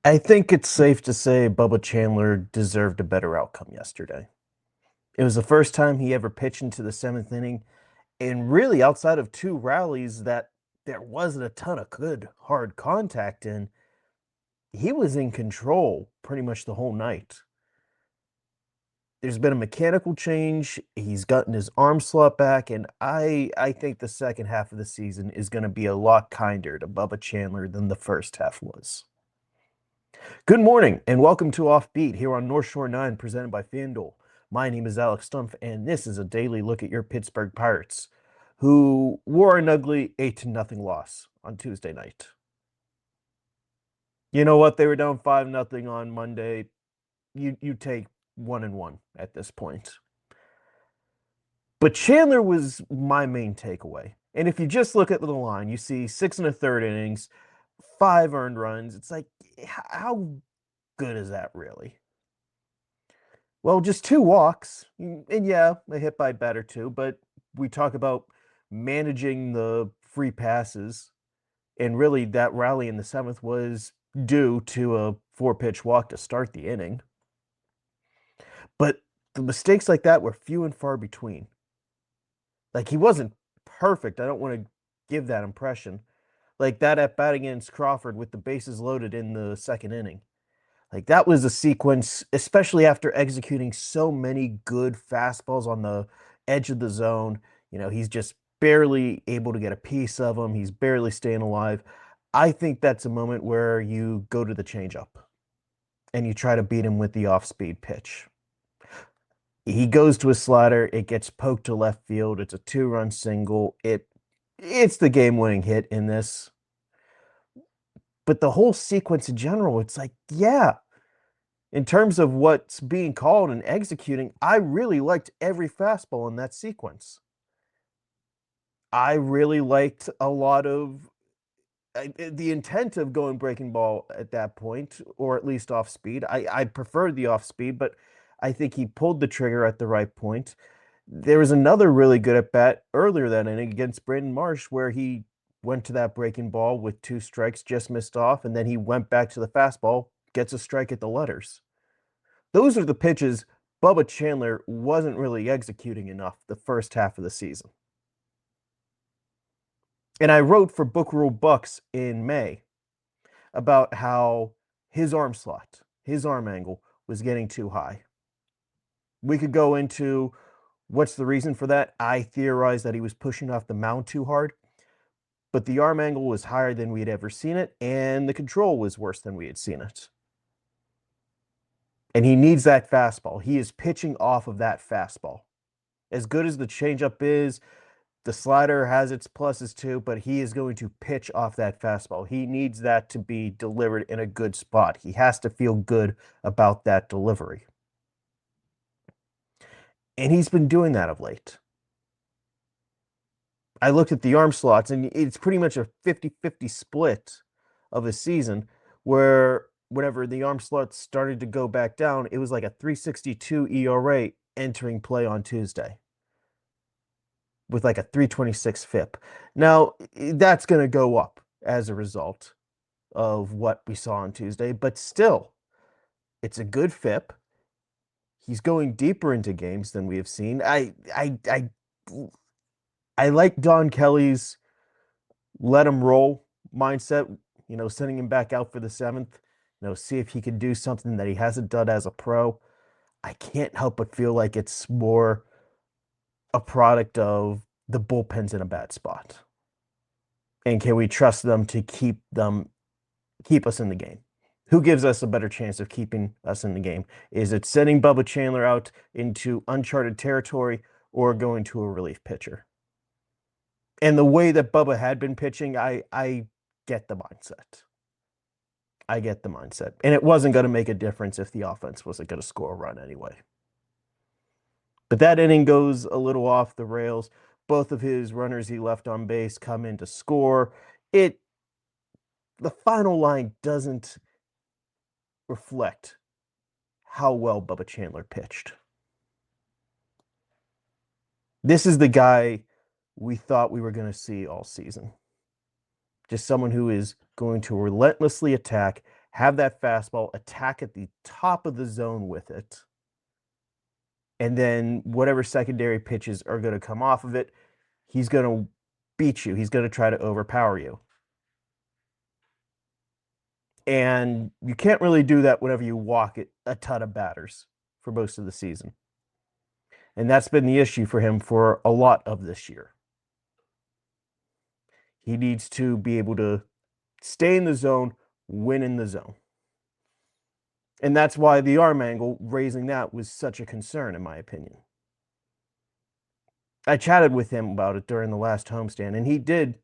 I think it's safe to say Bubba Chandler deserved a better outcome yesterday. It was the first time he ever pitched into the seventh inning, and really outside of two rallies that there wasn't a ton of good hard contact in, he was in control pretty much the whole night. There's been a mechanical change. He's gotten his arm slot back, and I think the second half of the season is going to be a lot kinder to Bubba Chandler than the first half was. Good morning and welcome to Offbeat here on North Shore 9 presented by FanDuel. My name is Alex Stumpf and this is a daily look at your Pittsburgh Pirates, who wore an ugly 8-0 loss on Tuesday night. You know what? They were down 5-0 on Monday. You take 1-1 at this point. But Chandler was my main takeaway. And if you just look at the line, you see 6 1/3 innings, 5 earned runs. It's like, how good is that really? Well, just two walks, and yeah, a hit by bat or two, but we talk about managing the free passes, and really that rally in the seventh was due to a four-pitch walk to start the inning. But the mistakes like that were few and far between. Like, he wasn't perfect. I don't want to give that impression. Like that at bat against Crawford with the bases loaded in the second inning. Like that was a sequence, especially after executing so many good fastballs on the edge of the zone. He's just barely able to get a piece of them. He's barely staying alive. I think that's a moment where you go to the changeup and you try to beat him with the off-speed pitch. He goes to a slider. It gets poked to left field. It's a two-run single. It's the game-winning hit in this. But the whole sequence in general, it's like, yeah, in terms of what's being called and executing, I really liked every fastball in that sequence. I really liked a lot of the intent of going breaking ball at that point, or at least off speed. I preferred the off speed, but I think he pulled the trigger at the right point. There was another really good at bat earlier that inning against Brandon Marsh where he went to that breaking ball with two strikes, just missed off, and then he went back to the fastball, gets a strike at the letters. Those are the pitches Bubba Chandler wasn't really executing enough the first half of the season. And I wrote for Book Rule Bucks in May about how his arm slot, his arm angle was getting too high. We could go into what's the reason for that. I theorized that he was pushing off the mound too hard, but the arm angle was higher than we had ever seen it, and the control was worse than we had seen it. And he needs that fastball. He is pitching off of that fastball. As good as the changeup is, the slider has its pluses too, but he is going to pitch off that fastball. He needs that to be delivered in a good spot. He has to feel good about that delivery. And he's been doing that of late. I looked at the arm slots, and it's pretty much a 50-50 split of a season where whenever the arm slots started to go back down, it was like a 3.62 ERA entering play on Tuesday with like a 3.26 FIP. Now, that's going to go up as a result of what we saw on Tuesday, but still, it's a good FIP. He's going deeper into games than we have seen. I like Don Kelly's let him roll mindset, sending him back out for the seventh, see if he can do something that he hasn't done as a pro. I can't help but feel like it's more a product of the bullpen's in a bad spot. And can we trust them to keep us in the game? Who gives us a better chance of keeping us in the game? Is it sending Bubba Chandler out into uncharted territory or going to a relief pitcher? And the way that Bubba had been pitching, I get the mindset. I get the mindset. And it wasn't going to make a difference if the offense wasn't going to score a run anyway. But that inning goes a little off the rails. Both of his runners he left on base come in to score. The final line doesn't reflect how well Bubba Chandler pitched. This is the guy we thought we were going to see all season. Just someone who is going to relentlessly attack, have that fastball, attack at the top of the zone with it, and then whatever secondary pitches are going to come off of it, he's going to beat you. He's going to try to overpower you. And you can't really do that whenever you walk a ton of batters for most of the season. And that's been the issue for him for a lot of this year. He needs to be able to stay in the zone, win in the zone. And that's why the arm angle, raising that, was such a concern, in my opinion. I chatted with him about it during the last homestand, and he did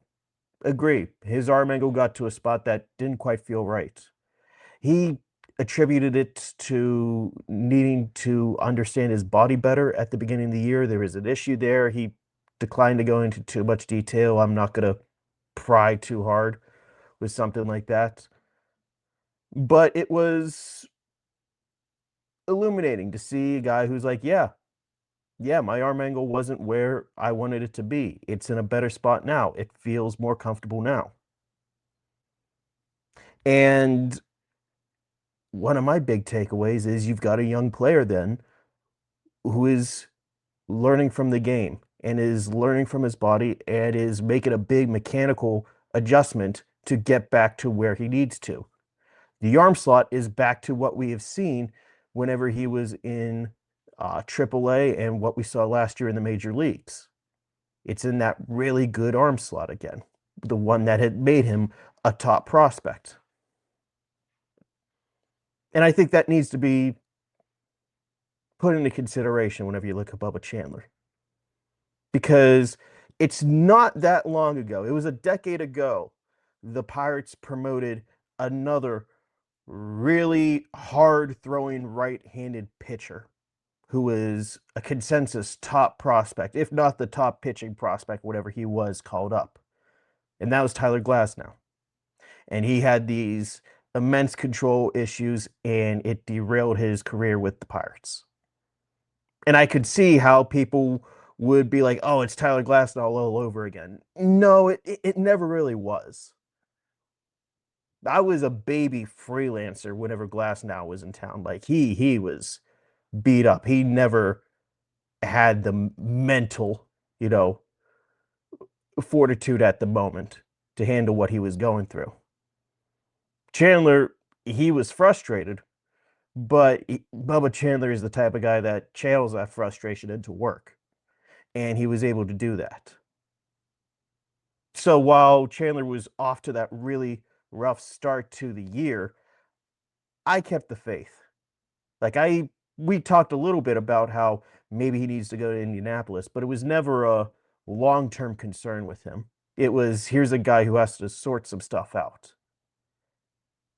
agree. His arm angle got to a spot that didn't quite feel right. He attributed it to needing to understand his body better at the beginning of the year. There was an issue there. He declined to go into too much detail. I'm not going to pry too hard with something like that. But it was illuminating to see a guy who's like, yeah, my arm angle wasn't where I wanted it to be. It's in a better spot now. It feels more comfortable now. And one of my big takeaways is you've got a young player then who is learning from the game and is learning from his body and is making a big mechanical adjustment to get back to where he needs to. The arm slot is back to what we have seen whenever he was in AAA and what we saw last year in the major leagues. It's in that really good arm slot again, the one that had made him a top prospect. And I think that needs to be put into consideration whenever you look at Bubba Chandler. Because it's not that long ago, it was a decade ago, the Pirates promoted another really hard-throwing right-handed pitcher who was a consensus top prospect, if not the top pitching prospect, whatever he was called up. And that was Tyler Glasnow. And he had these immense control issues, and it derailed his career with the Pirates. And I could see how people would be like, oh, it's Tyler Glasnow all over again. No, it never really was. I was a baby freelancer whenever Glasnow was in town. Like he was beat up. He never had the mental, fortitude at the moment to handle what he was going through. Chandler, he was frustrated, but Bubba Chandler is the type of guy that channels that frustration into work. And he was able to do that. So while Chandler was off to that really rough start to the year, I kept the faith. We talked a little bit about how maybe he needs to go to Indianapolis, but it was never a long-term concern with him. It was, here's a guy who has to sort some stuff out.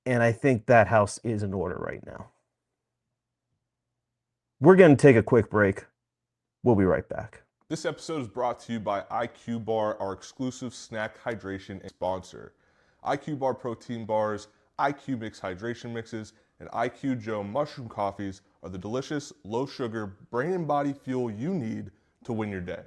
And I think that house is in order right now. We're going to take a quick break. We'll be right back. This episode is brought to you by IQ Bar, our exclusive snack hydration sponsor. IQ Bar protein bars, IQ Mix hydration mixes, and IQ Joe mushroom coffees are the delicious, low-sugar, brain and body fuel you need to win your day.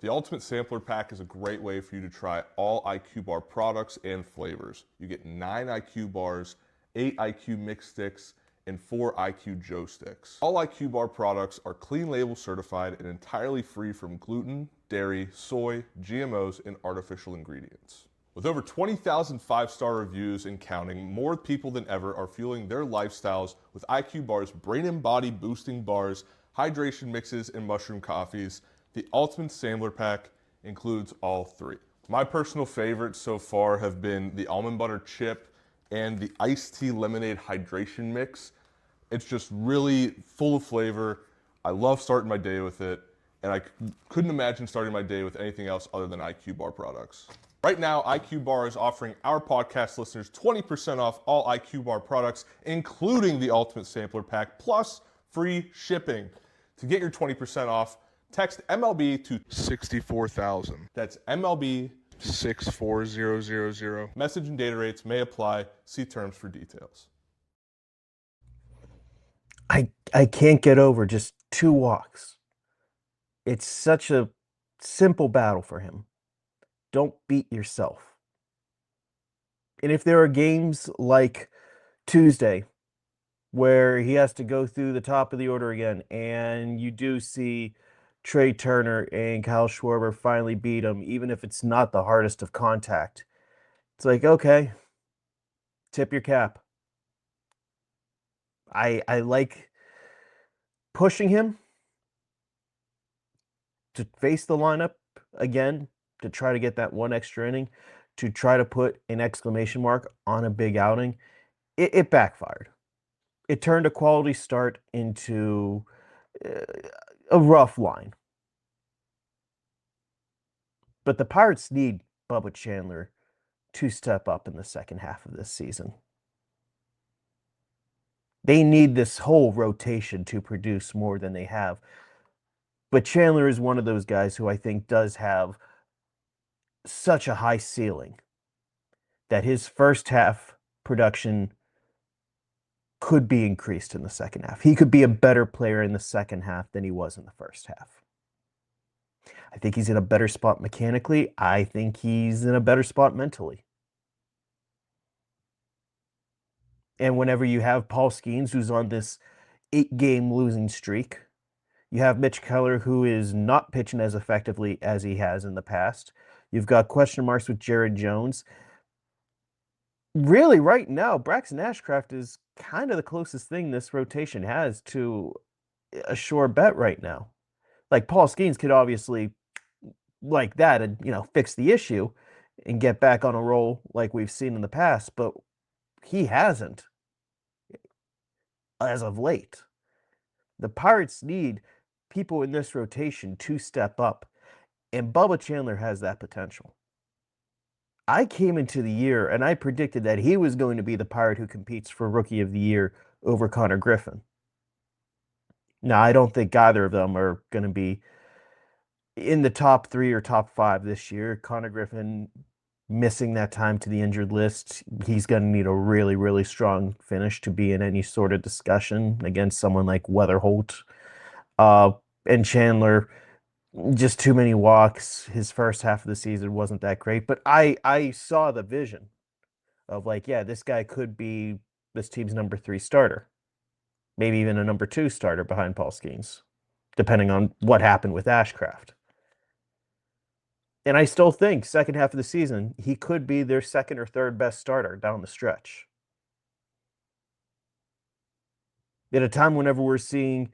The Ultimate Sampler Pack is a great way for you to try all IQ Bar products and flavors. You get 9 IQ bars, 8 IQ Mix sticks, and 4 IQ Joe sticks. All IQ Bar products are clean label certified and entirely free from gluten, dairy, soy, GMOs, and artificial ingredients. With over 20,000 5-star reviews and counting, more people than ever are fueling their lifestyles with IQ Bar's brain and body boosting bars, hydration mixes, and mushroom coffees. The Ultimate Sampler Pack includes all 3. My personal favorites so far have been the almond butter chip and the iced tea lemonade hydration mix. It's just really full of flavor. I love starting my day with it, and I couldn't imagine starting my day with anything else other than IQ Bar products. Right now, IQ Bar is offering our podcast listeners 20% off all IQ Bar products, including the Ultimate Sampler Pack, plus free shipping. To get your 20% off, text MLB to 64,000. That's MLB 64000. Message and data rates may apply. See terms for details. I can't get over just 2 walks. It's such a simple battle for him. Don't beat yourself. And if there are games like Tuesday, where he has to go through the top of the order again, and you do see Trey Turner and Kyle Schwarber finally beat him, even if it's not the hardest of contact. It's like, okay, tip your cap. I like pushing him to face the lineup again, to try to get that one extra inning, to try to put an exclamation mark on a big outing. It backfired. It turned a quality start into a rough line. But the Pirates need Bubba Chandler to step up in the second half of this season. They need this whole rotation to produce more than they have. But Chandler is one of those guys who I think does have such a high ceiling that his first half production could be increased in the second half. He could be a better player in the second half than he was in the first half. I think he's in a better spot mechanically. I think he's in a better spot mentally. And whenever you have Paul Skeens, who's on this 8-game losing streak, you have Mitch Keller, who is not pitching as effectively as he has in the past. You've got question marks with Jared Jones. Really, right now, Braxton Ashcraft is kind of the closest thing this rotation has to a sure bet right now. Like, Paul Skeens could obviously, like that, and fix the issue and get back on a roll like we've seen in the past, but he hasn't as of late. The Pirates need people in this rotation to step up, and Bubba Chandler has that potential. I came into the year and I predicted that he was going to be the Pirate who competes for Rookie of the Year over Connor Griffin. Now, I don't think either of them are going to be in the top 3 or top 5 this year. Connor Griffin missing that time to the injured list. He's going to need a really, really strong finish to be in any sort of discussion against someone like Weatherholt. And Chandler, just too many walks. His first half of the season wasn't that great, but I saw the vision of like, yeah, this guy could be this team's number 3 starter, maybe even a number 2 starter behind Paul Skeens, depending on what happened with Ashcraft. And I still think second half of the season, he could be their second or third best starter down the stretch. At a time whenever we're seeing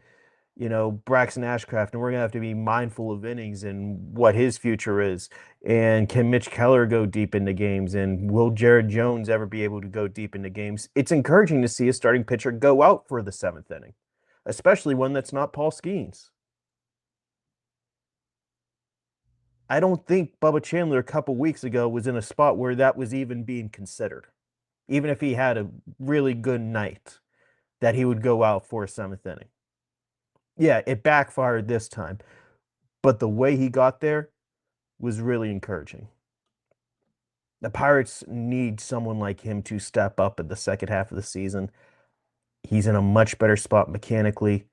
Braxton Ashcraft, and we're going to have to be mindful of innings and what his future is. And can Mitch Keller go deep into games? And will Jared Jones ever be able to go deep into games? It's encouraging to see a starting pitcher go out for the 7th inning, especially one that's not Paul Skeens. I don't think Bubba Chandler a couple weeks ago was in a spot where that was even being considered. Even if he had a really good night, that he would go out for a 7th inning. Yeah, it backfired this time, but the way he got there was really encouraging. The Pirates need someone like him to step up in the second half of the season. He's in a much better spot mechanically.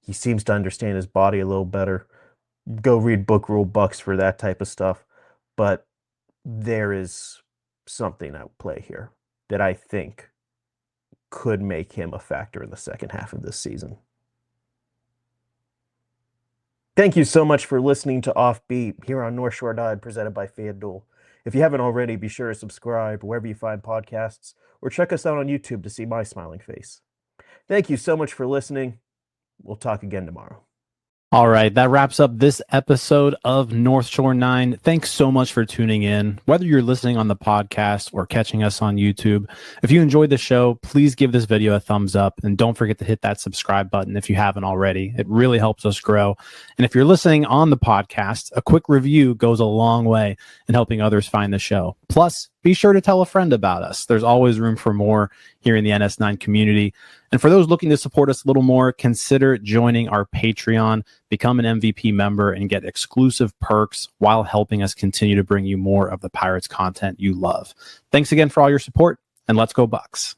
He seems to understand his body a little better. Go read book rule bucks for that type of stuff. But there is something at play here that I think could make him a factor in the second half of this season. Thank you so much for listening to Offbeat here on North Shore Dive, presented by FanDuel. If you haven't already, be sure to subscribe wherever you find podcasts, or check us out on YouTube to see my smiling face. Thank you so much for listening. We'll talk again tomorrow. All right, that wraps up this episode of North Shore 9. Thanks so much for tuning in, whether you're listening on the podcast or catching us on YouTube. If you enjoyed the show, please give this video a thumbs up, and don't forget to hit that subscribe button if you haven't already. It really helps us grow. And if you're listening on the podcast, a quick review goes a long way in helping others find the show. Plus, be sure to tell a friend about us. There's always room for more here in the NS9 community. And for those looking to support us a little more, consider joining our Patreon, become an MVP member, and get exclusive perks while helping us continue to bring you more of the Pirates content you love. Thanks again for all your support, and let's go Bucks.